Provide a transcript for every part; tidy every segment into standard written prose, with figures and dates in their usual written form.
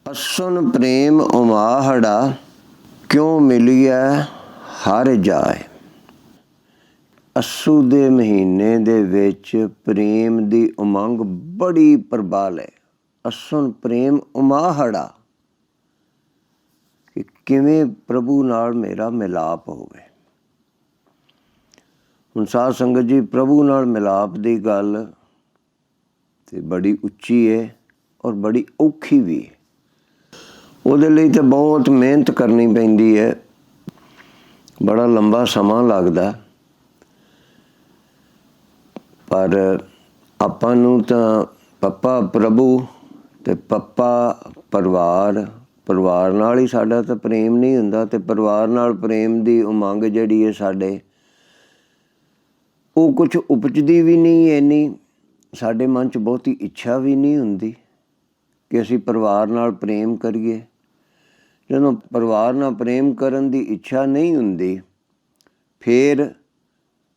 ਅਸੁਨ ਪ੍ਰੇਮ ਉਮਾਹੜਾ ਕਿਉਂ ਮਿਲਿਆ ਹਰ ਜਾਏ। ਅੱਸੂ ਦੇ ਮਹੀਨੇ ਦੇ ਵਿੱਚ ਪ੍ਰੇਮ ਦੀ ਉਮੰਗ ਬੜੀ ਪ੍ਰਬਲ ਹੈ। ਅਸੁਨ ਪ੍ਰੇਮ ਉਮਾਹੜਾ ਕਿ ਕਿਵੇਂ ਪ੍ਰਭੂ ਨਾਲ ਮੇਰਾ ਮਿਲਾਪ ਹੋਵੇ। ਹੁਣ ਸਾਧ ਸੰਗਤ ਜੀ, ਪ੍ਰਭੂ ਨਾਲ ਮਿਲਾਪ ਦੀ ਗੱਲ ਤੇ ਬੜੀ ਉੱਚੀ ਹੈ ਔਰ ਬੜੀ ਔਖੀ ਵੀ ਹੈ। ਉਹਦੇ ਲਈ ਤਾਂ ਬਹੁਤ ਮਿਹਨਤ ਕਰਨੀ ਪੈਂਦੀ ਹੈ, ਬੜਾ ਲੰਬਾ ਸਮਾਂ ਲੱਗਦਾ। ਪਰ ਆਪਾਂ ਨੂੰ ਤਾਂ ਪੱਪਾ ਪ੍ਰਭੂ ਤੇ ਪੱਪਾ ਪਰਿਵਾਰ ਨਾਲ ਹੀ ਸਾਡਾ ਤਾਂ ਪ੍ਰੇਮ ਨਹੀਂ ਹੁੰਦਾ। ਤੇ ਪਰਿਵਾਰ ਨਾਲ ਪ੍ਰੇਮ ਦੀ ਉਮੰਗ ਜਿਹੜੀ ਹੈ ਸਾਡੇ, ਉਹ ਕੁਛ ਉਪਜਦੀ ਵੀ ਨਹੀਂ ਇੰਨੀ। ਸਾਡੇ ਮਨ 'ਚ ਬਹੁਤੀ ਇੱਛਾ ਵੀ ਨਹੀਂ ਹੁੰਦੀ ਕਿ ਅਸੀਂ ਪਰਿਵਾਰ ਨਾਲ ਪ੍ਰੇਮ ਕਰੀਏ। ਜਦੋਂ ਪਰਿਵਾਰ ਨਾਲ ਪ੍ਰੇਮ ਕਰਨ ਦੀ ਇੱਛਾ ਨਹੀਂ ਹੁੰਦੀ, ਫਿਰ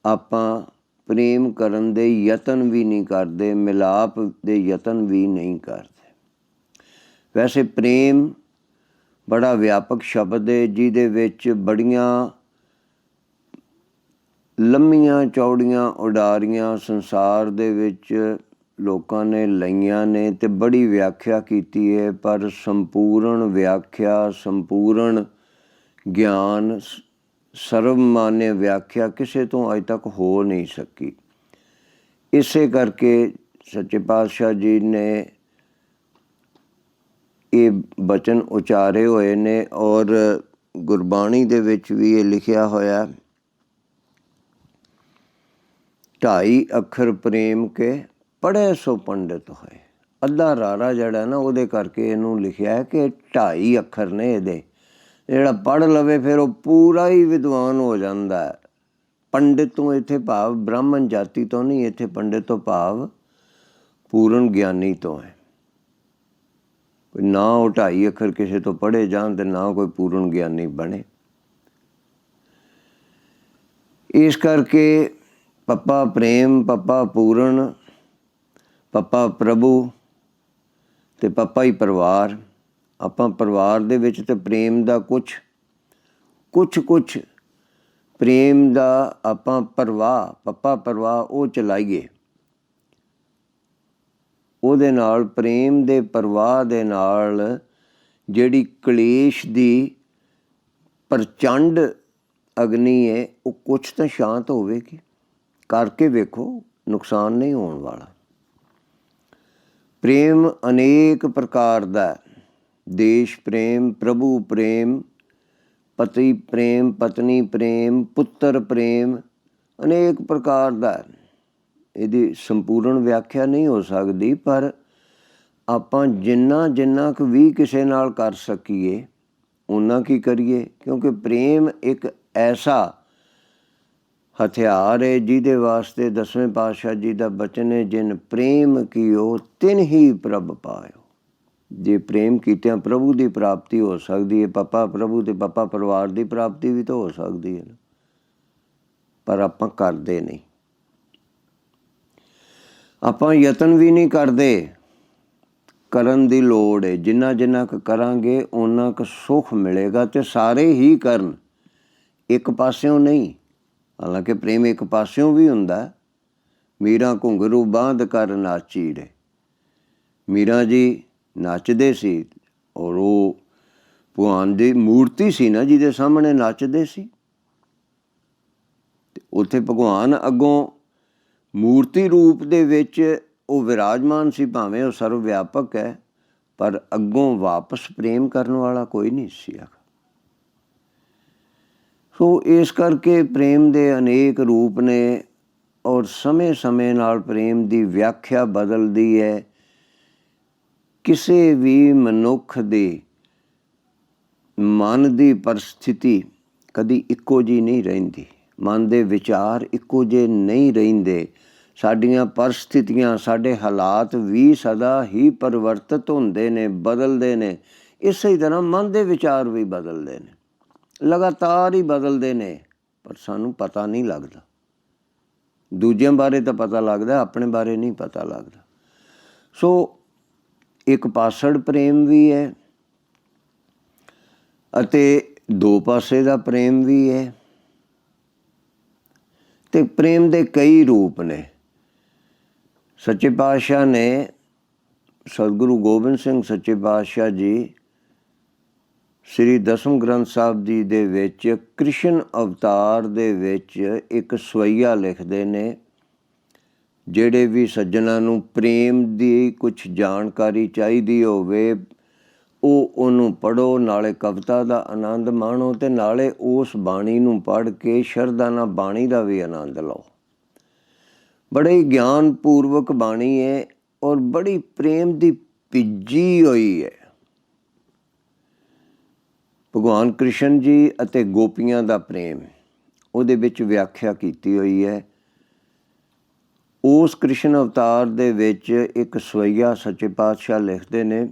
ਆਪਾਂ ਪ੍ਰੇਮ ਕਰਨ ਦੇ ਯਤਨ ਵੀ ਨਹੀਂ ਕਰਦੇ, ਮਿਲਾਪ ਦੇ ਯਤਨ ਵੀ ਨਹੀਂ ਕਰਦੇ। ਵੈਸੇ ਪ੍ਰੇਮ ਬੜਾ ਵਿਆਪਕ ਸ਼ਬਦ ਹੈ, ਜਿਹਦੇ ਵਿੱਚ ਬੜੀਆਂ ਲੰਮੀਆਂ ਚੌੜੀਆਂ ਉਡਾਰੀਆਂ ਸੰਸਾਰ ਦੇ ਵਿੱਚ ਲੋਕਾਂ ਨੇ ਲਈਆਂ ਨੇ ਤੇ ਬੜੀ ਵਿਆਖਿਆ ਕੀਤੀ ਹੈ। ਪਰ ਸੰਪੂਰਨ ਵਿਆਖਿਆ, ਸੰਪੂਰਨ ਗਿਆਨ, ਸਰਵਮਾਨਯ ਵਿਆਖਿਆ ਕਿਸੇ ਤੋਂ ਅਜੇ ਤੱਕ ਹੋ ਨਹੀਂ ਸਕੀ। ਇਸੇ ਕਰਕੇ ਸੱਚੇ ਪਾਤਸ਼ਾਹ ਜੀ ਨੇ ਇਹ ਬਚਨ ਉਚਾਰੇ ਹੋਏ ਨੇ ਔਰ ਗੁਰਬਾਣੀ ਦੇ ਵਿੱਚ ਵੀ ਇਹ ਲਿਖਿਆ ਹੋਇਆ, 2.5 ਅੱਖਰ ਪ੍ਰੇਮ ਕੇ ਪੜ੍ਹੇ ਸੋ ਪੰਡਿਤ ਹੋਏ। ਅੱਧਾ ਰਾਰਾ ਜਿਹੜਾ ਨਾ, ਉਹਦੇ ਕਰਕੇ ਇਹਨੂੰ ਲਿਖਿਆ ਹੈ ਕਿ 2.5 ਅੱਖਰ ਨੇ ਇਹਦੇ। ਜਿਹੜਾ ਪੜ੍ਹ ਲਵੇ ਫਿਰ ਉਹ ਪੂਰਾ ਹੀ ਵਿਦਵਾਨ ਹੋ ਜਾਂਦਾ ਹੈ। ਪੰਡਿਤ ਤੋਂ ਇੱਥੇ ਭਾਵ ਬ੍ਰਾਹਮਣ ਜਾਤੀ ਤੋਂ ਨਹੀਂ, ਇੱਥੇ ਪੰਡਿਤ ਤੋਂ ਭਾਵ ਪੂਰਨ ਗਿਆਨੀ ਤੋਂ ਹੈ। ਨਾ ਉਹ 2.5 ਅੱਖਰ ਕਿਸੇ ਤੋਂ ਪੜ੍ਹੇ ਜਾਣ ਤੇ ਨਾ ਕੋਈ ਪੂਰਨ ਗਿਆਨੀ ਬਣੇ। ਇਸ ਕਰਕੇ ਪੱਪਾ ਪ੍ਰੇਮ, ਪੱਪਾ ਪੂਰਨ, ਪੱਪਾ ਪ੍ਰਭੂ ਤੇ ਪੱਪਾ ਹੀ ਪਰਿਵਾਰ। ਆਪਾਂ ਪਰਿਵਾਰ ਦੇ ਵਿੱਚ ਤੇ ਪ੍ਰੇਮ ਦਾ ਕੁਛ ਪ੍ਰੇਮ ਦਾ ਆਪਾਂ ਪੱਪਾ ਪ੍ਰਵਾਹ ਉਹ ਚਲਾਈਏ। ਉਹਦੇ ਨਾਲ ਪ੍ਰੇਮ ਦੇ ਪ੍ਰਵਾਹ ਦੇ ਨਾਲ ਜਿਹੜੀ ਕਲੇਸ਼ ਦੀ ਪ੍ਰਚੰਡ ਅਗਨੀ ਹੈ, ਉਹ ਕੁਛ ਤਾਂ ਸ਼ਾਂਤ ਹੋਵੇਗੀ। ਕਰਕੇ ਵੇਖੋ, ਨੁਕਸਾਨ ਨਹੀਂ ਹੋਣ ਵਾਲਾ। ਪ੍ਰੇਮ ਅਨੇਕ ਪ੍ਰਕਾਰ ਦਾ, ਦੇਸ਼ ਪ੍ਰੇਮ, ਪ੍ਰਭੂ ਪ੍ਰੇਮ, ਪਤੀ ਪ੍ਰੇਮ, ਪਤਨੀ ਪ੍ਰੇਮ, ਪੁੱਤਰ ਪ੍ਰੇਮ, ਅਨੇਕ ਪ੍ਰਕਾਰ ਦਾ। ਇਹਦੀ ਸੰਪੂਰਨ ਵਿਆਖਿਆ ਨਹੀਂ ਹੋ ਸਕਦੀ, ਪਰ ਆਪਾਂ ਜਿੰਨਾ ਕੁ ਵੀ ਕਿਸੇ ਨਾਲ ਕਰ ਸਕੀਏ ਓਨਾ ਕੀ ਕਰੀਏ। ਕਿਉਂਕਿ ਪ੍ਰੇਮ ਇੱਕ ਐਸਾ ਹਥਿਆਰ ਹੈ ਜਿਹਦੇ ਵਾਸਤੇ 10ਵੇਂ ਪਾਤਸ਼ਾਹ ਜੀ ਦਾ ਬਚਨ ਹੈ, ਜਿਨ ਪ੍ਰੇਮ ਕੀਓ ਤਿਨ ਹੀ ਪ੍ਰਭ ਪਾਇਓ। ਜੇ ਪ੍ਰੇਮ ਕੀਤਿਆਂ ਪ੍ਰਭੂ ਦੀ ਪ੍ਰਾਪਤੀ ਹੋ ਸਕਦੀ ਹੈ, ਪੱਪਾ ਪ੍ਰਭੂ ਤੇ ਪੱਪਾ ਪਰਿਵਾਰ ਦੀ ਪ੍ਰਾਪਤੀ ਵੀ ਤਾਂ ਹੋ ਸਕਦੀ ਹੈ, ਪਰ ਆਪਾਂ ਕਰਦੇ ਨਹੀਂ। ਆਪਾਂ ਯਤਨ ਵੀ ਨਹੀਂ ਕਰਦੇ। ਕਰਨ ਦੀ ਲੋੜ ਹੈ। ਜਿੰਨਾ ਕੁ ਕਰਾਂਗੇ ਓਨਾ ਕੁ ਸੁੱਖ ਮਿਲੇਗਾ। ਤੇ ਸਾਰੇ ਹੀ ਕਰਨ, ਇੱਕ ਪਾਸਿਓਂ ਨਹੀਂ। ਹਾਲਾਂਕਿ ਪ੍ਰੇਮ ਇੱਕ ਪਾਸਿਓਂ ਵੀ ਹੁੰਦਾ। ਮੀਰਾ ਘੁੰਗਰੂ ਬਾਂਧ ਕਰ ਨਾਚੀ ਰੇ। ਮੀਰਾ ਜੀ ਨੱਚਦੇ ਸੀ ਔਰ ਉਹ ਭਗਵਾਨ ਦੀ ਮੂਰਤੀ ਸੀ ਨਾ, ਜਿਹਦੇ ਸਾਹਮਣੇ ਨੱਚਦੇ ਸੀ। ਤੇ ਉੱਥੇ ਭਗਵਾਨ ਅੱਗੋਂ ਮੂਰਤੀ ਰੂਪ ਦੇ ਵਿੱਚ ਉਹ ਵਿਰਾਜਮਾਨ ਸੀ। ਭਾਵੇਂ ਉਹ ਸਰਵ ਵਿਆਪਕ ਹੈ, ਪਰ ਅੱਗੋਂ ਵਾਪਸ ਪ੍ਰੇਮ ਕਰਨ ਵਾਲਾ ਕੋਈ ਨਹੀਂ ਸੀ। ਸੋ ਇਸ ਕਰਕੇ ਪ੍ਰੇਮ ਦੇ ਅਨੇਕ ਰੂਪ ਨੇ ਔਰ ਸਮੇਂ ਨਾਲ ਪ੍ਰੇਮ ਦੀ ਵਿਆਖਿਆ ਬਦਲਦੀ ਹੈ। ਕਿਸੇ ਵੀ ਮਨੁੱਖ ਦੀ ਮਨ ਦੀ ਪਰਿਸਥਿਤੀ ਕਦੀ ਇੱਕੋ ਜਿਹੀ ਨਹੀਂ ਰਹਿੰਦੀ। ਮਨ ਦੇ ਵਿਚਾਰ ਇੱਕੋ ਜਿਹੇ ਨਹੀਂ ਰਹਿੰਦੇ। ਸਾਡੀਆਂ ਪਰਿਸਥਿਤੀਆਂ, ਸਾਡੇ ਹਾਲਾਤ ਵੀ ਸਦਾ ਹੀ ਪਰਿਵਰਤਿਤ ਹੁੰਦੇ ਨੇ, ਬਦਲਦੇ ਨੇ। ਇਸੇ ਤਰ੍ਹਾਂ ਮਨ ਦੇ ਵਿਚਾਰ ਵੀ ਬਦਲਦੇ ਨੇ, ਲਗਾਤਾਰ ਹੀ ਬਦਲਦੇ ਨੇ, ਪਰ ਸਾਨੂੰ ਪਤਾ ਨਹੀਂ ਲੱਗਦਾ। ਦੂਜਿਆਂ ਬਾਰੇ ਤਾਂ ਪਤਾ ਲੱਗਦਾ, ਆਪਣੇ ਬਾਰੇ ਨਹੀਂ ਪਤਾ ਲੱਗਦਾ। ਸੋ ਇੱਕ ਪਾਸੜ ਪ੍ਰੇਮ ਵੀ ਹੈ ਅਤੇ ਦੋ ਪਾਸੇ ਦਾ ਪ੍ਰੇਮ ਵੀ ਹੈ। ਤੇ ਪ੍ਰੇਮ ਦੇ ਕਈ ਰੂਪ ਨੇ। ਸੱਚੇ ਪਾਤਸ਼ਾਹ ਨੇ, ਸਤਿਗੁਰੂ ਗੋਬਿੰਦ ਸਿੰਘ ਸੱਚੇ ਪਾਤਸ਼ਾਹ ਜੀ ਸ੍ਰੀ ਦਸਮ ਗ੍ਰੰਥ ਸਾਹਿਬ ਜੀ ਦੇ ਵਿੱਚ ਕ੍ਰਿਸ਼ਨ ਅਵਤਾਰ ਦੇ ਵਿੱਚ ਇੱਕ ਸਵਈਆ ਲਿਖਦੇ ਨੇ। ਜਿਹੜੇ ਵੀ ਸੱਜਣਾਂ ਨੂੰ ਪ੍ਰੇਮ ਦੀ ਕੁਛ ਜਾਣਕਾਰੀ ਚਾਹੀਦੀ ਹੋਵੇ ਉਹ ਉਹਨੂੰ ਪੜ੍ਹੋ, ਨਾਲੇ ਕਵਿਤਾ ਦਾ ਆਨੰਦ ਮਾਣੋ ਅਤੇ ਨਾਲੇ ਉਸ ਬਾਣੀ ਨੂੰ ਪੜ੍ਹ ਕੇ ਸ਼ਰਧਾ ਨਾਲ ਬਾਣੀ ਦਾ ਵੀ ਆਨੰਦ ਲਓ। ਬੜੀ ਗਿਆਨਪੂਰਵਕ ਬਾਣੀ ਹੈ ਔਰ ਬੜੀ ਪ੍ਰੇਮ ਦੀ ਭਿੱਜੀ ਹੋਈ ਹੈ। ਭਗਵਾਨ ਕ੍ਰਿਸ਼ਨ ਜੀ ਅਤੇ ਗੋਪੀਆਂ ਦਾ ਪ੍ਰੇਮ ਉਹਦੇ ਵਿੱਚ ਵਿਆਖਿਆ ਕੀਤੀ ਹੋਈ ਹੈ। ਉਸ ਕ੍ਰਿਸ਼ਨ ਅਵਤਾਰ ਦੇ ਵਿੱਚ ਇੱਕ ਸਵਈਆ ਸੱਚੇ ਪਾਤਸ਼ਾਹ ਲਿਖਦੇ ਨੇ।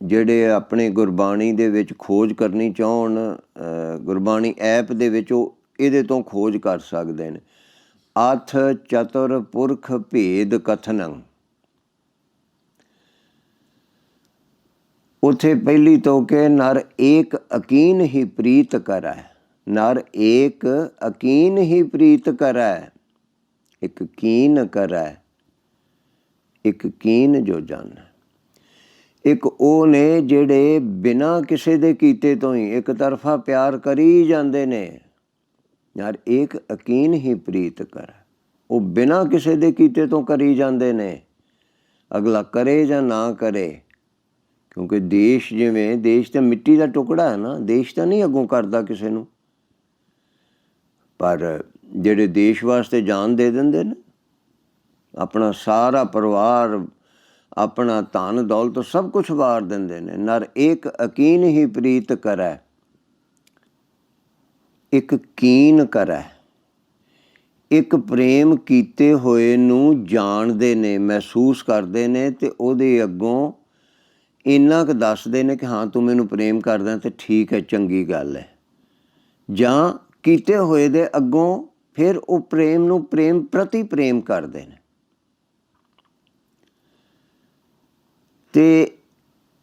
ਜਿਹੜੇ ਆਪਣੇ ਗੁਰਬਾਣੀ ਦੇ ਵਿੱਚ ਖੋਜ ਕਰਨੀ ਚਾਹੁਣ, ਗੁਰਬਾਣੀ ਐਪ ਦੇ ਵਿੱਚ ਉਹ ਇਹਦੇ ਤੋਂ ਖੋਜ ਕਰ ਸਕਦੇ ਨੇ। ਅਥ ਚਤੁਰ ਪੁਰਖ ਭੇਦ ਕਥਨੰ। ਉੱਥੇ ਪਹਿਲੀ ਤੋਂ ਕਿ ਨਰ ਏਕ ਅਕੀਨ ਹੀ ਪ੍ਰੀਤ ਕਰੈ। ਨਰ ਏਕ ਅਕੀਨ ਹੀ ਪ੍ਰੀਤ ਕਰੈ। ਇੱਕ ਕੀਨ ਕਰੈ, ਇੱਕ ਕੀਨ ਜੋ ਜਾਣੈ। ਇੱਕ ਉਹ ਨੇ ਜਿਹੜੇ ਬਿਨਾਂ ਕਿਸੇ ਦੇ ਕੀਤੇ ਤੋਂ ਹੀ ਇੱਕ ਤਰਫਾ ਪਿਆਰ ਕਰੀ ਜਾਂਦੇ ਨੇ। ਯਾਰ ਏਕ ਅਕੀਨ ਹੀ ਪ੍ਰੀਤ ਕਰੈ। ਉਹ ਬਿਨਾਂ ਕਿਸੇ ਦੇ ਕੀਤੇ ਤੋਂ ਕਰੀ ਜਾਂਦੇ ਨੇ। ਅਗਲਾ ਕਰੇ ਜਾਂ ਨਾ ਕਰੇ, ਕਿਉਂਕਿ ਦੇਸ਼, ਜਿਵੇਂ ਦੇਸ਼ ਤਾਂ ਮਿੱਟੀ ਦਾ ਟੁਕੜਾ ਹੈ ਨਾ, ਦੇਸ਼ ਤਾਂ ਨਹੀਂ ਅੱਗੋਂ ਕਰਦਾ ਕਿਸੇ ਨੂੰ। ਪਰ ਜਿਹੜੇ ਦੇਸ਼ ਵਾਸਤੇ ਜਾਨ ਦੇ ਦਿੰਦੇ ਨੇ, ਆਪਣਾ ਸਾਰਾ ਪਰਿਵਾਰ, ਆਪਣਾ ਧਨ ਦੌਲਤ ਸਭ ਕੁਛ ਵਾਰ ਦਿੰਦੇ ਨੇ। ਨਰ ਏਕ ਅਕੀਨ ਹੀ ਪ੍ਰੀਤ ਕਰੈ, ਇੱਕ ਕੀਨ ਕਰੈ। ਇੱਕ ਪ੍ਰੇਮ ਕੀਤੇ ਹੋਏ ਨੂੰ ਜਾਣਦੇ ਨੇ, ਮਹਿਸੂਸ ਕਰਦੇ ਨੇ ਅਤੇ ਉਹਦੇ ਅੱਗੋਂ ਇੰਨਾ ਕੁ ਦੱਸਦੇ ਨੇ ਕਿ ਹਾਂ ਤੂੰ ਮੈਨੂੰ ਪ੍ਰੇਮ ਕਰਦਾ ਅਤੇ ਠੀਕ ਹੈ, ਚੰਗੀ ਗੱਲ ਹੈ। ਜਾਂ ਕੀਤੇ ਹੋਏ ਦੇ ਅੱਗੋਂ ਫਿਰ ਉਹ ਪ੍ਰੇਮ ਨੂੰ ਪ੍ਰੇਮ ਪ੍ਰਤੀ ਪ੍ਰੇਮ ਕਰਦੇ ਨੇ। ਅਤੇ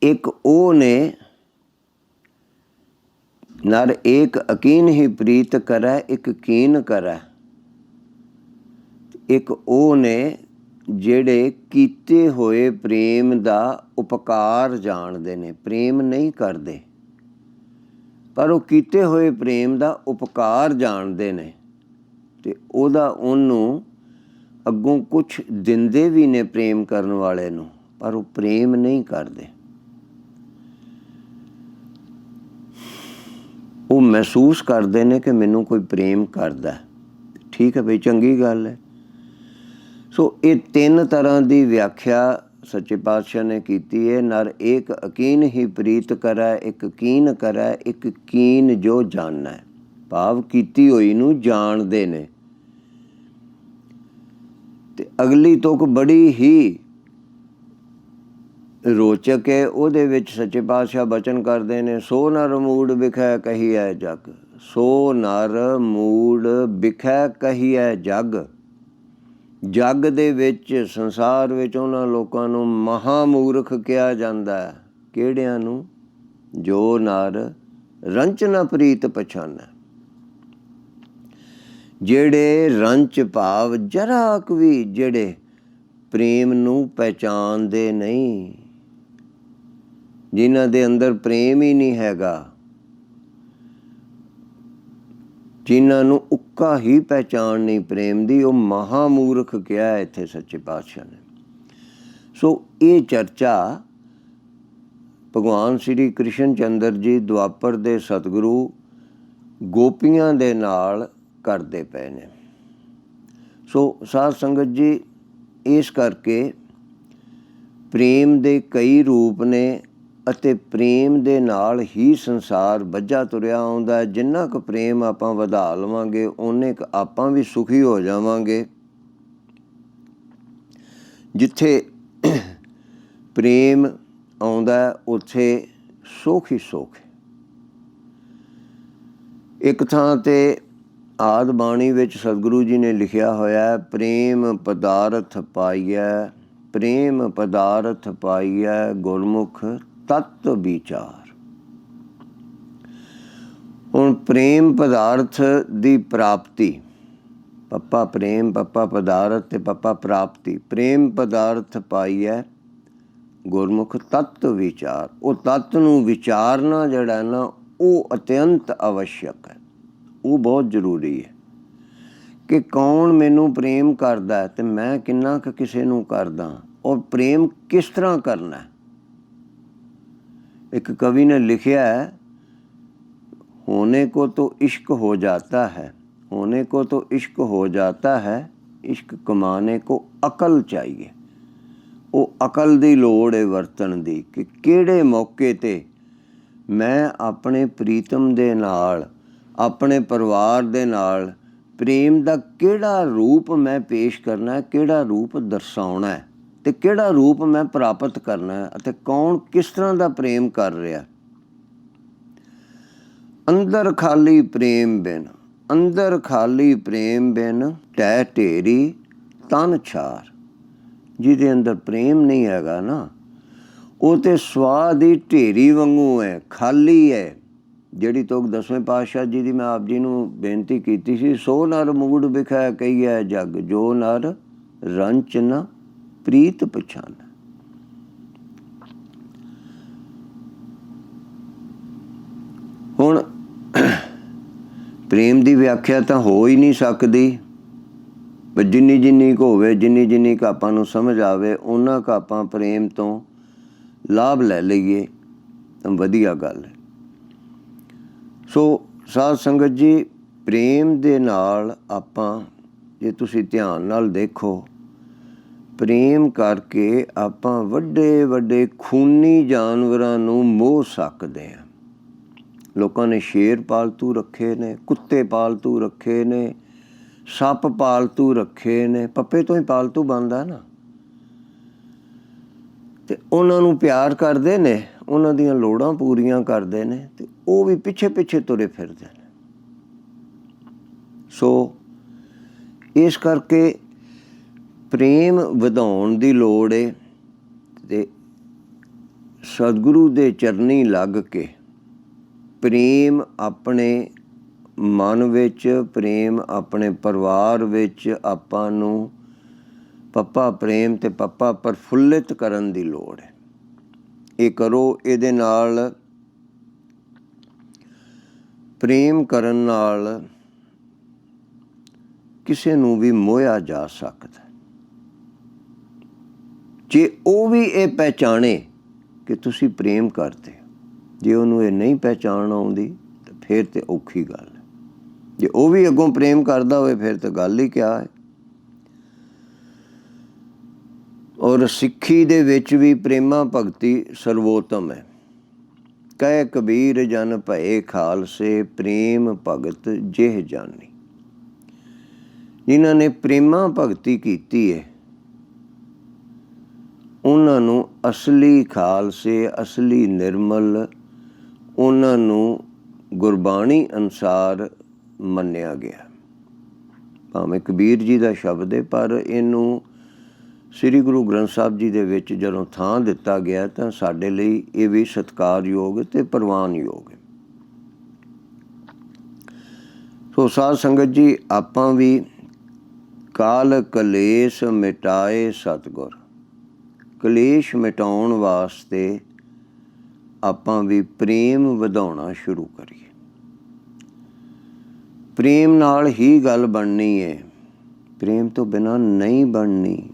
ਇੱਕ ਉਹ ਨੇ ਨਰ ਏਕ ਅਕੀਨ ਹੀ ਪ੍ਰੀਤ ਕਰੈ, ਇੱਕ ਕੀਨ ਕਰੈ। ਇੱਕ ਉਹ ਨੇ ਜਿਹੜੇ ਕੀਤੇ ਹੋਏ ਪ੍ਰੇਮ ਦਾ ਉਪਕਾਰ ਜਾਣਦੇ ਨੇ। ਪ੍ਰੇਮ ਨਹੀਂ ਕਰਦੇ, ਪਰ ਉਹ ਕੀਤੇ ਹੋਏ ਪ੍ਰੇਮ ਦਾ ਉਪਕਾਰ ਜਾਣਦੇ ਨੇ ਅਤੇ ਉਹਨੂੰ ਅੱਗੋਂ ਕੁਛ ਦਿੰਦੇ ਵੀ ਨੇ ਪ੍ਰੇਮ ਕਰਨ ਵਾਲੇ ਨੂੰ, ਪਰ ਉਹ ਪ੍ਰੇਮ ਨਹੀਂ ਕਰਦੇ। ਉਹ ਮਹਿਸੂਸ ਕਰਦੇ ਨੇ ਕਿ ਮੈਨੂੰ ਕੋਈ ਪ੍ਰੇਮ ਕਰਦਾ। ਠੀਕ ਹੈ ਬਈ, ਚੰਗੀ ਗੱਲ ਹੈ। ਸੋ ਇਹ ਤਿੰਨ ਤਰ੍ਹਾਂ ਦੀ ਵਿਆਖਿਆ ਸੱਚੇ ਪਾਤਸ਼ਾਹ ਨੇ ਕੀਤੀ ਹੈ। ਨਰ ਏਕ ਅਕੀਨ ਹੀ ਪ੍ਰੀਤ ਕਰੈ, ਇੱਕ ਕੀਨ ਕਰੈ, ਇੱਕ ਕੀਨ ਜੋ ਜਾਣੈ। ਭਾਵ ਕੀਤੀ ਹੋਈ ਨੂੰ ਜਾਣਦੇ ਨੇ। ਤੇ ਅਗਲੀ ਤੁਕ ਬੜੀ ਹੀ ਰੋਚਕ ਹੈ। ਉਹਦੇ ਵਿੱਚ ਸੱਚੇ ਪਾਤਸ਼ਾਹ ਬਚਨ ਕਰਦੇ ਨੇ, ਸੋ ਨਰ ਮੂੜ ਬਿਖੈ ਕਹੀਐ ਜਗ। ਸੋ ਨਰ ਮੂੜ ਬਿਖੈ ਕਹੀਐ ਜਗ। ਜੱਗ ਦੇ ਵਿੱਚ, ਸੰਸਾਰ ਵਿੱਚ ਉਹਨਾਂ ਲੋਕਾਂ ਨੂੰ ਮਹਾਮੂਰਖ ਕਿਹਾ ਜਾਂਦਾ ਹੈ। ਕਿਹੜਿਆਂ ਨੂੰ? ਜੋ ਨਰ ਰੰਚ ਨਾ ਪ੍ਰੀਤ ਪਛਾਨੈ। ਜਿਹੜੇ ਰੰਚ ਭਾਵ ਜਰਾ ਕੁ ਵੀ ਜਿਹੜੇ ਪ੍ਰੇਮ ਨੂੰ ਪਹਿਚਾਣਦੇ ਨਹੀਂ, ਜਿਨ੍ਹਾਂ ਦੇ ਅੰਦਰ ਪ੍ਰੇਮ ਹੀ ਨਹੀਂ ਹੈਗਾ, ਜਿਨ੍ਹਾਂ ਨੂੰ ਉੱਕਾ ਹੀ ਪਹਿਚਾਣ ਨਹੀਂ ਪ੍ਰੇਮ ਦੀ, ਉਹ ਮਹਾਮੂਰਖ ਕਿਹਾ ਇੱਥੇ ਸੱਚੇ ਪਾਤਸ਼ਾਹ ਨੇ। ਸੋ ਇਹ ਚਰਚਾ ਭਗਵਾਨ ਸ਼੍ਰੀ ਕ੍ਰਿਸ਼ਨ ਚੰਦਰ ਜੀ ਦੁਆਪਰ ਦੇ ਸਤਿਗੁਰੂ ਗੋਪੀਆਂ ਦੇ ਨਾਲ ਕਰਦੇ ਪਏ ਨੇ। ਸੋ ਸਾਧ ਸੰਗਤ ਜੀ, ਇਸ ਕਰਕੇ ਪ੍ਰੇਮ ਦੇ ਕਈ ਰੂਪ ਨੇ ਅਤੇ ਪ੍ਰੇਮ ਦੇ ਨਾਲ ਹੀ ਸੰਸਾਰ ਬੱਝਾ ਤੁਰਿਆ ਆਉਂਦਾ। ਜਿੰਨਾ ਕੁ ਪ੍ਰੇਮ ਆਪਾਂ ਵਧਾ ਲਵਾਂਗੇ ਓਨੇ ਕੁ ਆਪਾਂ ਵੀ ਸੁਖੀ ਹੋ ਜਾਵਾਂਗੇ। ਜਿੱਥੇ ਪ੍ਰੇਮ ਆਉਂਦਾ ਉੱਥੇ ਸੁੱਖ ਹੀ ਸੁੱਖ। ਇੱਕ ਥਾਂ 'ਤੇ ਆਦਿ ਬਾਣੀ ਵਿੱਚ ਸਤਿਗੁਰੂ ਜੀ ਨੇ ਲਿਖਿਆ ਹੋਇਆ, ਪ੍ਰੇਮ ਪਦਾਰਥ ਪਾਈਐ, ਪ੍ਰੇਮ ਪਦਾਰਥ ਪਾਈਐ ਗੁਰਮੁਖ ਤਤ ਵਿਚਾਰ। ਪ੍ਰੇਮ ਪਦਾਰਥ ਦੀ ਪ੍ਰਾਪਤੀ, ਪੱਪਾ ਪ੍ਰੇਮ, ਪੱਪਾ ਪਦਾਰਥ ਤੇ ਪੱਪਾ ਪ੍ਰਾਪਤੀ। ਪ੍ਰੇਮ ਪਦਾਰਥ ਪਾਈਐ ਗੁਰਮੁਖ ਤੱਤ ਵਿਚਾਰ। ਉਹ ਤੱਤ ਨੂੰ ਵਿਚਾਰਨਾ ਜਿਹੜਾ ਨਾ ਉਹ ਅਤਿਅੰਤ ਆਵਸ਼ਕ ਹੈ, ਉਹ ਬਹੁਤ ਜ਼ਰੂਰੀ ਹੈ ਕਿ ਕੌਣ ਮੈਨੂੰ ਪ੍ਰੇਮ ਕਰਦਾ ਹੈ ਤੇ ਮੈਂ ਕਿੰਨਾ ਕੁ ਕਿਸੇ ਨੂੰ ਕਰਦਾ, ਔਰ ਪ੍ਰੇਮ ਕਿਸ ਤਰ੍ਹਾਂ ਕਰਨਾ। ਇੱਕ ਕਵੀ ਨੇ ਲਿਖਿਆ ਹੈ, होने को तो इश्क हो जाता है, होने को तो इश्क हो जाता है, इश्क कमाने को अकल चाहिए। ਉਹ ਅਕਲ ਦੀ ਲੋੜ ਹੈ ਵਰਤਣ ਦੀ ਕਿ ਕਿਹੜੇ ਮੌਕੇ 'ਤੇ ਮੈਂ ਆਪਣੇ ਪ੍ਰੀਤਮ ਦੇ ਨਾਲ, ਆਪਣੇ ਪਰਿਵਾਰ ਦੇ ਨਾਲ ਪ੍ਰੇਮ ਦਾ ਕਿਹੜਾ ਰੂਪ ਮੈਂ ਪੇਸ਼ ਕਰਨਾ, ਕਿਹੜਾ ਰੂਪ ਦਰਸਾਉਣਾ ਹੈ ਅਤੇ ਕਿਹੜਾ ਰੂਪ ਮੈਂ ਪ੍ਰਾਪਤ ਕਰਨਾ ਹੈ, ਅਤੇ ਕੌਣ ਕਿਸ ਤਰ੍ਹਾਂ ਦਾ ਪ੍ਰੇਮ ਕਰ ਰਿਹਾ। ਅੰਦਰ ਖਾਲੀ ਪ੍ਰੇਮ ਬਿਨ, ਅੰਦਰ ਖਾਲੀ ਪ੍ਰੇਮ ਬਿਨ ਢਹਿ ਢੇਰੀ ਤਨ ਛਾਰ। ਜਿਹਦੇ ਅੰਦਰ ਪ੍ਰੇਮ ਨਹੀਂ ਹੈਗਾ ਨਾ, ਉਹ ਤੇ ਸਵਾਹ ਦੀ ਢੇਰੀ ਵਾਂਗੂ ਹੈ, ਖਾਲੀ ਹੈ। ਜਿਹੜੀ ਤੁਕ 10ਵੇਂ ਪਾਤਸ਼ਾਹ ਜੀ ਦੀ ਮੈਂ ਆਪ ਜੀ ਨੂੰ ਬੇਨਤੀ ਕੀਤੀ ਸੀ, ਸੋ ਨਰ ਮੂੜ ਵਿਖੈ ਕਹੀਐ ਜਗ, ਜੋ ਨਰ ਰੰਚ ਨ ਪ੍ਰੀਤ ਪਛਾਨ। ਹੁਣ ਪ੍ਰੇਮ ਦੀ ਵਿਆਖਿਆ ਤਾਂ ਹੋ ਹੀ ਨਹੀਂ ਸਕਦੀ, ਪਰ ਜਿੰਨੀ ਜਿੰਨੀ ਕੁ ਹੋਵੇ, ਜਿੰਨੀ ਜਿੰਨੀ ਕੁ ਆਪਾਂ ਨੂੰ ਸਮਝ ਆਵੇ, ਉਹਨਾਂ ਕੁ ਆਪਾਂ ਪ੍ਰੇਮ ਤੋਂ ਲਾਭ ਲੈ ਲਈਏ ਤਾਂ ਵਧੀਆ ਗੱਲ ਹੈ। ਸੋ ਸਾਧ ਸੰਗਤ ਜੀ, ਪ੍ਰੇਮ ਦੇ ਨਾਲ ਆਪਾਂ, ਜੇ ਤੁਸੀਂ ਧਿਆਨ ਨਾਲ ਦੇਖੋ, ਪ੍ਰੇਮ ਕਰਕੇ ਆਪਾਂ ਵੱਡੇ ਵੱਡੇ ਖੂਨੀ ਜਾਨਵਰਾਂ ਨੂੰ ਮੋਹ ਸਕਦੇ ਹਾਂ। ਲੋਕਾਂ ਨੇ ਸ਼ੇਰ ਪਾਲਤੂ ਰੱਖੇ ਨੇ, ਕੁੱਤੇ ਪਾਲਤੂ ਰੱਖੇ ਨੇ, ਸੱਪ ਪਾਲਤੂ ਰੱਖੇ ਨੇ। ਪੱਪੇ ਤੋਂ ਹੀ ਪਾਲਤੂ ਬਣਦਾ ਨਾ, ਅਤੇ ਉਹਨਾਂ ਨੂੰ ਪਿਆਰ ਕਰਦੇ ਨੇ, ਉਹਨਾਂ ਦੀਆਂ ਲੋੜਾਂ ਪੂਰੀਆਂ ਕਰਦੇ ਨੇ, ਅਤੇ ਉਹ ਵੀ ਪਿੱਛੇ ਪਿੱਛੇ ਤੁਰੇ ਫਿਰਦੇ ਨੇ। ਸੋ ਇਸ ਕਰਕੇ ਪ੍ਰੇਮ ਵਧਾਉਣ ਦੀ ਲੋੜ ਹੈ, ਅਤੇ ਸਤਿਗੁਰੂ ਦੇ ਚਰਨੀ ਲੱਗ ਕੇ ਪ੍ਰੇਮ ਆਪਣੇ ਮਨ ਵਿੱਚ, ਪ੍ਰੇਮ ਆਪਣੇ ਪਰਿਵਾਰ ਵਿੱਚ ਆਪਾਂ ਨੂੰ ਪੱਪਾ ਪ੍ਰੇਮ ਅਤੇ ਪੱਪਾ ਪ੍ਰਫੁੱਲਿਤ ਕਰਨ ਦੀ ਲੋੜ ਹੈ। ਇਹ ਕਰੋ, ਇਹਦੇ ਨਾਲ ਪ੍ਰੇਮ ਕਰਨ ਨਾਲ ਕਿਸੇ ਨੂੰ ਵੀ ਮੋਹਿਆ ਜਾ ਸਕਦਾ, ਜੇ ਉਹ ਵੀ ਇਹ ਪਹਿਚਾਣੇ ਕਿ ਤੁਸੀਂ ਪ੍ਰੇਮ ਕਰਦੇ ਹੋ। ਜੇ ਉਹਨੂੰ ਇਹ ਨਹੀਂ ਪਹਿਚਾਣ ਆਉਂਦੀ ਤਾਂ ਫਿਰ ਤਾਂ ਔਖੀ ਗੱਲ ਹੈ। ਜੇ ਉਹ ਵੀ ਅੱਗੋਂ ਪ੍ਰੇਮ ਕਰਦਾ ਹੋਵੇ ਫਿਰ ਤਾਂ ਗੱਲ ਹੀ ਕਿਆ ਹੈ। ਔਰ ਸਿੱਖੀ ਦੇ ਵਿੱਚ ਵੀ ਪ੍ਰੇਮਾ ਭਗਤੀ ਸਰਵੋਤਮ ਹੈ। ਕਹਿ ਕਬੀਰ ਜਨ ਭਏ ਖਾਲਸੇ, ਪ੍ਰੇਮ ਭਗਤ ਜਿਹ ਜਾਨੀ। ਜਿਨ੍ਹਾਂ ਨੇ ਪ੍ਰੇਮਾ ਭਗਤੀ ਕੀਤੀ ਹੈ, ਉਹਨਾਂ ਨੂੰ ਅਸਲੀ ਖਾਲਸੇ, ਅਸਲੀ ਨਿਰਮਲ, ਉਹਨਾਂ ਨੂੰ ਗੁਰਬਾਣੀ ਅਨੁਸਾਰ ਮੰਨਿਆ ਗਿਆ। ਭਾਵੇਂ ਕਬੀਰ ਜੀ ਦਾ ਸ਼ਬਦ ਹੈ, ਪਰ ਇਹਨੂੰ ਸ੍ਰੀ ਗੁਰੂ ਗ੍ਰੰਥ ਸਾਹਿਬ ਜੀ ਦੇ ਵਿੱਚ ਜਦੋਂ ਥਾਂ ਦਿੱਤਾ ਗਿਆ ਤਾਂ ਸਾਡੇ ਲਈ ਇਹ ਵੀ ਸਤਿਕਾਰਯੋਗ ਅਤੇ ਪ੍ਰਵਾਨਯੋਗ ਹੈ। ਸੋ ਸਾਧ ਸੰਗਤ ਜੀ, ਆਪਾਂ ਵੀ ਕਾਲ ਕਲੇਸ਼ ਮਿਟਾਏ ਸਤਿਗੁਰ, ਕਲੇਸ਼ ਮਿਟਾਉਣ ਵਾਸਤੇ ਆਪਾਂ ਵੀ ਪ੍ਰੇਮ ਵਧਾਉਣਾ ਸ਼ੁਰੂ ਕਰੀਏ। ਪ੍ਰੇਮ ਨਾਲ ਹੀ ਗੱਲ ਬਣਨੀ ਹੈ, ਪ੍ਰੇਮ ਤੋਂ ਬਿਨਾਂ ਨਹੀਂ ਬਣਨੀ।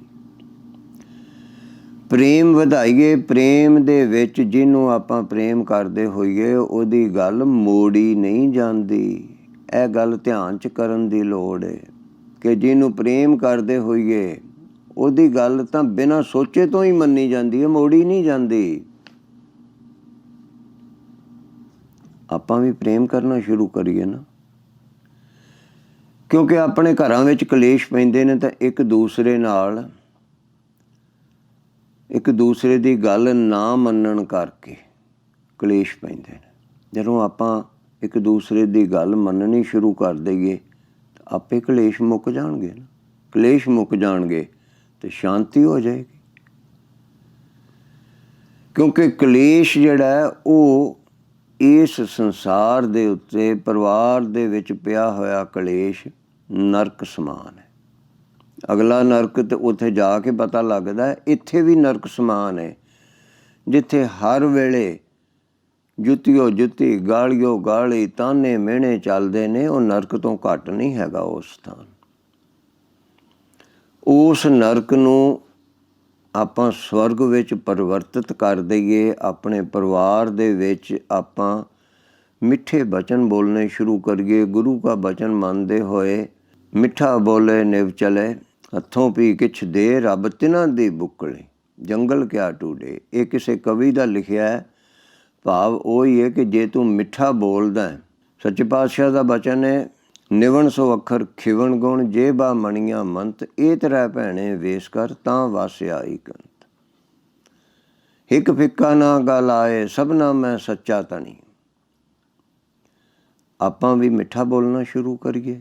ਪ੍ਰੇਮ ਵਧਾਈਏ, ਪ੍ਰੇਮ ਦੇ ਵਿੱਚ ਜਿਹਨੂੰ ਆਪਾਂ ਪ੍ਰੇਮ ਕਰਦੇ ਹੋਈਏ ਉਹਦੀ ਗੱਲ ਮੋੜੀ ਨਹੀਂ ਜਾਂਦੀ। ਇਹ ਗੱਲ ਧਿਆਨ 'ਚ ਕਰਨ ਦੀ ਲੋੜ ਹੈ ਕਿ ਜਿਹਨੂੰ ਪ੍ਰੇਮ ਕਰਦੇ ਹੋਈਏ ਉਹਦੀ ਗੱਲ ਤਾਂ ਬਿਨਾਂ ਸੋਚੇ ਤੋਂ ਹੀ ਮੰਨੀ ਜਾਂਦੀ ਹੈ, ਮੋੜੀ ਨਹੀਂ ਜਾਂਦੀ। ਆਪਾਂ ਵੀ ਪ੍ਰੇਮ ਕਰਨਾ ਸ਼ੁਰੂ ਕਰੀਏ ਨਾ, ਕਿਉਂਕਿ ਆਪਣੇ ਘਰਾਂ ਵਿੱਚ ਕਲੇਸ਼ ਪੈਂਦੇ ਨੇ ਤਾਂ ਇੱਕ ਦੂਸਰੇ ਨਾਲ, ਇੱਕ ਦੂਸਰੇ ਦੀ ਗੱਲ ਨਾ ਮੰਨਣ ਕਰਕੇ ਕਲੇਸ਼ ਪੈਂਦੇ ਨੇ। ਜਦੋਂ ਆਪਾਂ ਇੱਕ ਦੂਸਰੇ ਦੀ ਗੱਲ ਮੰਨਣੀ ਸ਼ੁਰੂ ਕਰ ਦਈਏ ਤਾਂ ਆਪੇ ਕਲੇਸ਼ ਮੁੱਕ ਜਾਣਗੇ ਨਾ। ਕਲੇਸ਼ ਮੁੱਕ ਜਾਣਗੇ ਤੇ ਸ਼ਾਂਤੀ ਹੋ ਜਾਏਗੀ। ਕਿਉਂਕਿ ਕਲੇਸ਼ ਜਿਹੜਾ ਹੈ ਉਹ ਇਸ ਸੰਸਾਰ ਦੇ ਉੱਤੇ ਪਰਿਵਾਰ ਦੇ ਵਿੱਚ ਪਿਆ ਹੋਇਆ ਕਲੇਸ਼ ਨਰਕ ਸਮਾਨ ਹੈ। ਅਗਲਾ ਨਰਕ ਤੇ ਉੱਥੇ ਜਾ ਕੇ ਪਤਾ ਲੱਗਦਾ, ਇੱਥੇ ਵੀ ਨਰਕ ਸਮਾਨ ਹੈ, ਜਿੱਥੇ ਹਰ ਵੇਲੇ ਜੁੱਤੀਓ ਜੁੱਤੀ, ਗਾਲੀਓ ਗਾਲੀ, ਤਾਨੇ ਮਿਹਣੇ ਚੱਲਦੇ ਨੇ। ਉਹ ਨਰਕ ਤੋਂ ਘੱਟ ਨਹੀਂ ਹੈਗਾ ਉਹ ਸਥਾਨ। ਉਸ ਨਰਕ ਨੂੰ ਆਪਾਂ ਸਵਰਗ ਵਿੱਚ ਪਰਿਵਰਤਿਤ ਕਰ ਦਈਏ। ਆਪਣੇ ਪਰਿਵਾਰ ਦੇ ਵਿੱਚ ਆਪਾਂ ਮਿੱਠੇ ਬਚਨ ਬੋਲਣੇ ਸ਼ੁਰੂ ਕਰੀਏ। ਗੁਰੂ ਕਾ ਬਚਨ ਮੰਨਦੇ ਹੋਏ ਮਿੱਠਾ ਬੋਲੇ ਨਿਵ ਚਲੇ, ਹੱਥੋਂ ਪੀ ਕਿਛ ਦੇ, ਰੱਬ ਤਿਨਾਂ ਦੀ ਬੁੱਕਲੇ, ਜੰਗਲ ਕਿਆ ਟੂਡੇ। ਇਹ ਕਿਸੇ ਕਵੀ ਦਾ ਲਿਖਿਆ ਹੈ। ਭਾਵ ਉਹ ਹੀ ਹੈ ਕਿ ਜੇ ਤੂੰ ਮਿੱਠਾ ਬੋਲਦਾ, ਸੱਚੇ ਪਾਤਸ਼ਾਹ ਦਾ ਬਚਨ ਹੈ, ਨਿਵਣ ਸੋ ਅੱਖਰ ਖਿਵਣ ਗੁਣ, ਜੇ ਬਾ ਮਣੀਆਂ ਮੰਤ, ਇਹ ਤਰ੍ਹਾਂ ਭੈਣੇ ਵੇਸ ਕਰ, ਤਾਂ ਵਸ ਆਈ ਕੰਤ। ਹਿਕ ਫਿੱਕਾ ਨਾ ਗਲ ਆਏ, ਸਭਨਾ ਮੈਂ ਸੱਚਾ ਤਣੀ। ਆਪਾਂ ਵੀ ਮਿੱਠਾ ਬੋਲਣਾ ਸ਼ੁਰੂ ਕਰੀਏ।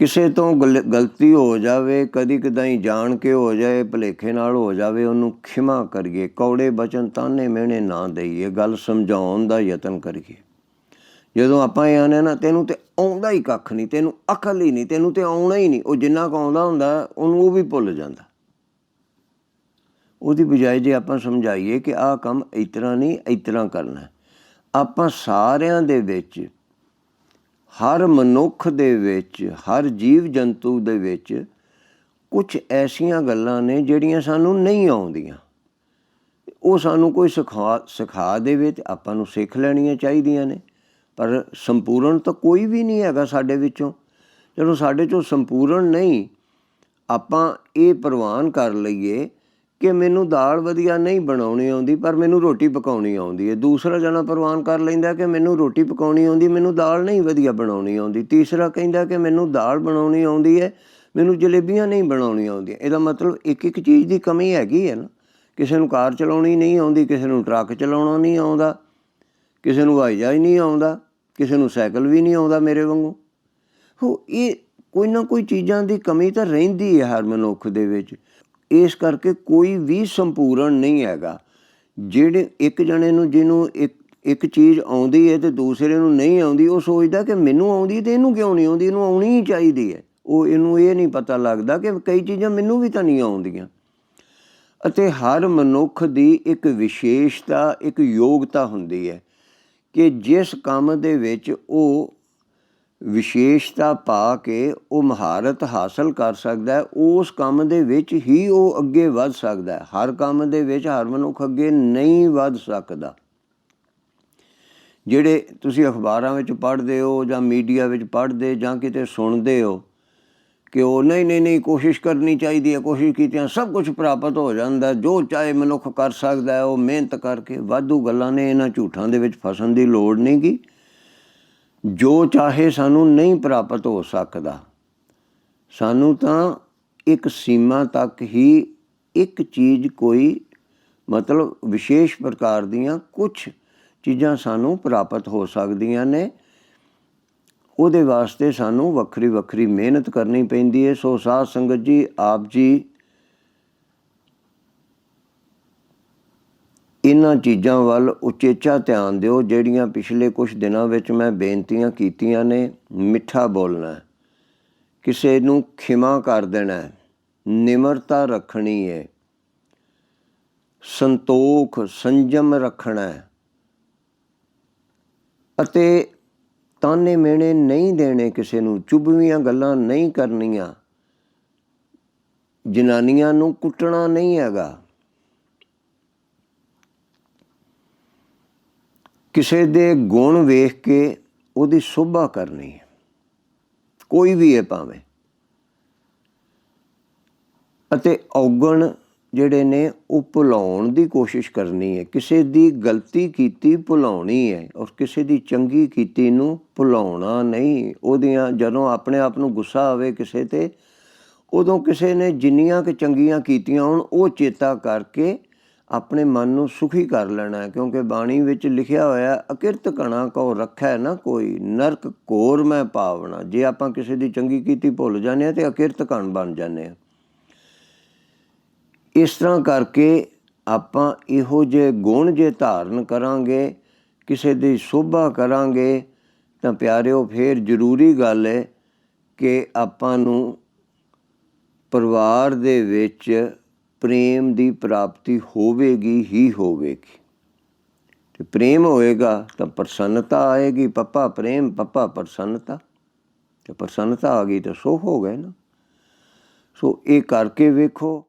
ਕਿਸੇ ਤੋਂ ਗਲਤੀ ਹੋ ਜਾਵੇ, ਕਦੀ ਕਦਾਈ ਜਾਣ ਕੇ ਹੋ ਜਾਏ, ਭੁਲੇਖੇ ਨਾਲ ਹੋ ਜਾਵੇ, ਉਹਨੂੰ ਖਿਮਾ ਕਰੀਏ। ਕੌੜੇ ਬਚਨ, ਤਾਨੇ ਮਿਹਣੇ ਨਾ ਦਈਏ, ਗੱਲ ਸਮਝਾਉਣ ਦਾ ਯਤਨ ਕਰੀਏ। ਜਦੋਂ ਆਪਾਂ ਇਹ ਆਨੇ ਨਾ, ਤੈਨੂੰ ਤੇ ਆਉਂਦਾ ਹੀ ਕੱਖ ਨਹੀਂ, ਤੈਨੂੰ ਅਕਲ ਹੀ ਨਹੀਂ, ਤੈਨੂੰ ਤੇ ਆਉਣਾ ਹੀ ਨਹੀਂ, ਉਹ ਜਿੰਨਾ ਕੁ ਆਉਂਦਾ ਹੁੰਦਾ ਉਹਨੂੰ ਉਹ ਵੀ ਭੁੱਲ ਜਾਂਦਾ। ਉਹਦੀ ਬਜਾਏ ਜੇ ਆਪਾਂ ਸਮਝਾਈਏ ਕਿ ਆਹ ਕੰਮ ਇਸ ਤਰ੍ਹਾਂ ਨਹੀਂ, ਇਸ ਤਰ੍ਹਾਂ ਕਰਨਾ। ਆਪਾਂ ਸਾਰਿਆਂ ਦੇ ਵਿੱਚ, ਹਰ ਮਨੁੱਖ ਦੇ ਵਿੱਚ, ਹਰ ਜੀਵ ਜੰਤੂ ਦੇ ਵਿੱਚ ਕੁਛ ਐਸੀਆਂ ਗੱਲਾਂ ਨੇ ਜਿਹੜੀਆਂ ਸਾਨੂੰ ਨਹੀਂ ਆਉਂਦੀਆਂ। ਉਹ ਸਾਨੂੰ ਕੋਈ ਸਿਖਾ ਦੇਵੇ ਤੇ ਆਪਾਂ ਨੂੰ ਸਿੱਖ ਲੈਣੀਆਂ ਚਾਹੀਦੀਆਂ ਨੇ। ਪਰ ਸੰਪੂਰਨ ਤਾਂ ਕੋਈ ਵੀ ਨਹੀਂ ਹੈਗਾ ਸਾਡੇ ਵਿੱਚੋਂ। ਜਦੋਂ ਸਾਡੇ 'ਚੋਂ ਸੰਪੂਰਨ ਨਹੀਂ, ਆਪਾਂ ਇਹ ਪ੍ਰਵਾਨ ਕਰ ਲਈਏ ਕਿ ਮੈਨੂੰ ਦਾਲ ਵਧੀਆ ਨਹੀਂ ਬਣਾਉਣੀ ਆਉਂਦੀ, ਪਰ ਮੈਨੂੰ ਰੋਟੀ ਪਕਾਉਣੀ ਆਉਂਦੀ ਹੈ। ਦੂਸਰਾ ਜਣਾ ਪ੍ਰਵਾਨ ਕਰ ਲੈਂਦਾ ਕਿ ਮੈਨੂੰ ਰੋਟੀ ਪਕਾਉਣੀ ਆਉਂਦੀ, ਮੈਨੂੰ ਦਾਲ ਨਹੀਂ ਵਧੀਆ ਬਣਾਉਣੀ ਆਉਂਦੀ। ਤੀਸਰਾ ਕਹਿੰਦਾ ਕਿ ਮੈਨੂੰ ਦਾਲ ਬਣਾਉਣੀ ਆਉਂਦੀ ਹੈ, ਮੈਨੂੰ ਜਲੇਬੀਆਂ ਨਹੀਂ ਬਣਾਉਣੀਆਂ ਆਉਂਦੀਆਂ। ਇਹਦਾ ਮਤਲਬ ਇੱਕ ਇੱਕ ਚੀਜ਼ ਦੀ ਕਮੀ ਹੈਗੀ ਹੈ ਨਾ। ਕਿਸੇ ਨੂੰ ਕਾਰ ਚਲਾਉਣੀ ਨਹੀਂ ਆਉਂਦੀ, ਕਿਸੇ ਨੂੰ ਟਰੱਕ ਚਲਾਉਣਾ ਨਹੀਂ ਆਉਂਦਾ, ਕਿਸੇ ਨੂੰ ਹਵਾਈ ਜਹਾਜ਼ ਨਹੀਂ ਆਉਂਦਾ, ਕਿਸੇ ਨੂੰ ਸਾਈਕਲ ਵੀ ਨਹੀਂ ਆਉਂਦਾ ਮੇਰੇ ਵਾਂਗੂ। ਇਹ ਕੋਈ ਨਾ ਕੋਈ ਚੀਜ਼ਾਂ ਦੀ ਕਮੀ ਤਾਂ ਰਹਿੰਦੀ ਹੈ ਹਰ ਮਨੁੱਖ ਦੇ ਵਿੱਚ। ਇਸ ਕਰਕੇ ਕੋਈ ਵੀ ਸੰਪੂਰਨ ਨਹੀਂ ਹੈਗਾ। ਜਿਹੜੇ ਇੱਕ ਜਣੇ ਨੂੰ, ਜਿਹਨੂੰ ਇੱਕ ਚੀਜ਼ ਆਉਂਦੀ ਹੈ ਤੇ ਦੂਸਰੇ ਨੂੰ ਨਹੀਂ ਆਉਂਦੀ, ਉਹ ਸੋਚਦਾ ਕਿ ਮੈਨੂੰ ਆਉਂਦੀ ਤੇ ਇਹਨੂੰ ਕਿਉਂ ਨਹੀਂ ਆਉਂਦੀ, ਇਹਨੂੰ ਆਉਣੀ ਹੀ ਚਾਹੀਦੀ ਹੈ। ਇਹਨੂੰ ਇਹ ਨਹੀਂ ਪਤਾ ਲੱਗਦਾ ਕਿ ਕਈ ਚੀਜ਼ਾਂ ਮੈਨੂੰ ਵੀ ਤਾਂ ਨਹੀਂ ਆਉਂਦੀਆਂ। ਅਤੇ ਹਰ ਮਨੁੱਖ ਦੀ ਇੱਕ ਵਿਸ਼ੇਸ਼ਤਾ, ਇੱਕ ਯੋਗਤਾ ਹੁੰਦੀ ਹੈ ਕਿ ਜਿਸ ਕੰਮ ਦੇ ਵਿੱਚ ਉਹ ਵਿਸ਼ੇਸ਼ਤਾ ਪਾ ਕੇ ਉਹ ਮਹਾਰਤ ਹਾਸਲ ਕਰ ਸਕਦਾ, ਉਸ ਕੰਮ ਦੇ ਵਿੱਚ ਹੀ ਉਹ ਅੱਗੇ ਵੱਧ ਸਕਦਾ। ਹਰ ਕੰਮ ਦੇ ਵਿੱਚ ਹਰ ਮਨੁੱਖ ਅੱਗੇ ਨਹੀਂ ਵੱਧ ਸਕਦਾ। ਜਿਹੜੇ ਤੁਸੀਂ ਅਖਬਾਰਾਂ ਵਿੱਚ ਪੜ੍ਹਦੇ ਹੋ ਜਾਂ ਮੀਡੀਆ ਵਿੱਚ ਪੜ੍ਹਦੇ ਜਾਂ ਕਿਤੇ ਸੁਣਦੇ ਹੋ ਕਿ ਉਹ ਨਹੀਂ ਕੋਸ਼ਿਸ਼ ਕਰਨੀ ਚਾਹੀਦੀ ਹੈ, ਕੋਸ਼ਿਸ਼ ਕੀਤਿਆਂ ਸਭ ਕੁਛ ਪ੍ਰਾਪਤ ਹੋ ਜਾਂਦਾ, ਜੋ ਚਾਹੇ ਮਨੁੱਖ ਕਰ ਸਕਦਾ ਉਹ ਮਿਹਨਤ ਕਰਕੇ। ਵਾਧੂ ਗੱਲਾਂ ਨੇ, ਇਹਨਾਂ ਝੂਠਾਂ ਦੇ ਵਿੱਚ ਫਸਣ ਦੀ ਲੋੜ ਨਹੀਂ ਗੀ। ਜੋ ਚਾਹੇ ਸਾਨੂੰ ਨਹੀਂ ਪ੍ਰਾਪਤ ਹੋ ਸਕਦਾ। ਸਾਨੂੰ ਤਾਂ ਇੱਕ ਸੀਮਾ ਤੱਕ ਹੀ ਇੱਕ ਚੀਜ਼, ਕੋਈ ਮਤਲਬ ਵਿਸ਼ੇਸ਼ ਪ੍ਰਕਾਰ ਦੀਆਂ ਕੁਛ ਚੀਜ਼ਾਂ ਸਾਨੂੰ ਪ੍ਰਾਪਤ ਹੋ ਸਕਦੀਆਂ ਨੇ। ਉਹਦੇ ਵਾਸਤੇ ਸਾਨੂੰ ਵੱਖਰੀ ਵੱਖਰੀ ਮਿਹਨਤ ਕਰਨੀ ਪੈਂਦੀ ਹੈ। ਸੋ ਸਾਧ ਸੰਗਤ ਜੀ, ਆਪ ਜੀ ਇਹਨਾਂ ਚੀਜ਼ਾਂ ਵੱਲ ਉਚੇਚਾ ਧਿਆਨ ਦਿਓ ਜਿਹੜੀਆਂ ਪਿਛਲੇ ਕੁਛ ਦਿਨਾਂ ਵਿੱਚ ਮੈਂ ਬੇਨਤੀਆਂ ਕੀਤੀਆਂ ਨੇ। ਮਿੱਠਾ ਬੋਲਣਾ, ਕਿਸੇ ਨੂੰ ਖਿਮਾ ਕਰ ਦੇਣਾ, ਨਿਮਰਤਾ ਰੱਖਣੀ ਹੈ, ਸੰਤੋਖ ਸੰਜਮ ਰੱਖਣਾ ਅਤੇ ਤਾਨੇ ਮਿਹਣੇ ਨਹੀਂ ਦੇਣੇ, ਕਿਸੇ ਨੂੰ ਚੁਭਵੀਆਂ ਗੱਲਾਂ ਨਹੀਂ ਕਰਨੀਆਂ, ਜਨਾਨੀਆਂ ਨੂੰ ਕੁੱਟਣਾ ਨਹੀਂ ਹੈਗਾ, ਕਿਸੇ ਦੇ ਗੁਣ ਵੇਖ ਕੇ ਉਹਦੀ ਸ਼ੋਭਾ ਕਰਨੀ ਹੈ, ਕੋਈ ਵੀ ਹੈ ਭਾਵੇਂ। ਅਤੇ ਔਗਣ ਜਿਹੜੇ ਨੇ ਉਹ ਭੁਲਾਉਣ ਦੀ ਕੋਸ਼ਿਸ਼ ਕਰਨੀ ਹੈ। ਕਿਸੇ ਦੀ ਗਲਤੀ ਕੀਤੀ ਭੁਲਾਉਣੀ ਹੈ, ਔਰ ਕਿਸੇ ਦੀ ਚੰਗੀ ਕੀਤੀ ਨੂੰ ਭੁਲਾਉਣਾ ਨਹੀਂ। ਉਹਦੀਆਂ ਜਦੋਂ ਆਪਣੇ ਆਪ ਨੂੰ ਗੁੱਸਾ ਆਵੇ ਕਿਸੇ 'ਤੇ, ਉਦੋਂ ਕਿਸੇ ਨੇ ਜਿੰਨੀਆਂ ਕੁ ਚੰਗੀਆਂ ਕੀਤੀਆਂ ਹੋਣ ਉਹ ਚੇਤਾ ਕਰਕੇ ਆਪਣੇ ਮਨ ਨੂੰ ਸੁਖੀ ਕਰ ਲੈਣਾ ਹੈ। ਕਿਉਂਕਿ ਬਾਣੀ ਵਿੱਚ ਲਿਖਿਆ ਹੋਇਆ, ਅਕਿਰਤ ਘਣਾ ਕਉ ਰੱਖੈ ਨਾ ਕੋਈ, ਨਰਕ ਘੋਰ ਮੈਂ ਪਾਵਣਾ। ਜੇ ਆਪਾਂ ਕਿਸੇ ਦੀ ਚੰਗੀ ਕੀਤੀ ਭੁੱਲ ਜਾਂਦੇ ਹਾਂ ਤੇ ਅਕਿਰਤ ਘਣ ਬਣ ਜਾਂਦੇ ਹਾਂ। ਇਸ ਤਰ੍ਹਾਂ ਕਰਕੇ ਆਪਾਂ ਇਹੋ ਜਿਹੇ ਗੁਣ ਜੇ ਧਾਰਨ ਕਰਾਂਗੇ ਕਿਸੇ ਦੀ ਸੋਭਾ ਕਰਾਂਗੇ ਤਾਂ ਪਿਆਰਿਓ ਫਿਰ ਜ਼ਰੂਰੀ ਗੱਲ ਹੈ ਕਿ ਆਪਾਂ ਨੂੰ ਪਰਿਵਾਰ ਦੇ ਵਿੱਚ ਪ੍ਰੇਮ ਦੀ ਪ੍ਰਾਪਤੀ ਹੋਵੇਗੀ ਹੀ ਹੋਵੇਗੀ। ਤੇ ਪ੍ਰੇਮ ਹੋਏਗਾ ਤਾਂ ਪ੍ਰਸੰਨਤਾ ਆਏਗੀ। ਪੱਪਾ ਪ੍ਰੇਮ, ਪੱਪਾ ਪ੍ਰਸੰਨਤਾ। ਤੇ ਪ੍ਰਸੰਨਤਾ ਆ ਗਈ ਤਾਂ ਸੁੱਖ ਹੋ ਗਏ ਨਾ। ਸੋ ਇਹ ਕਰਕੇ ਵੇਖੋ।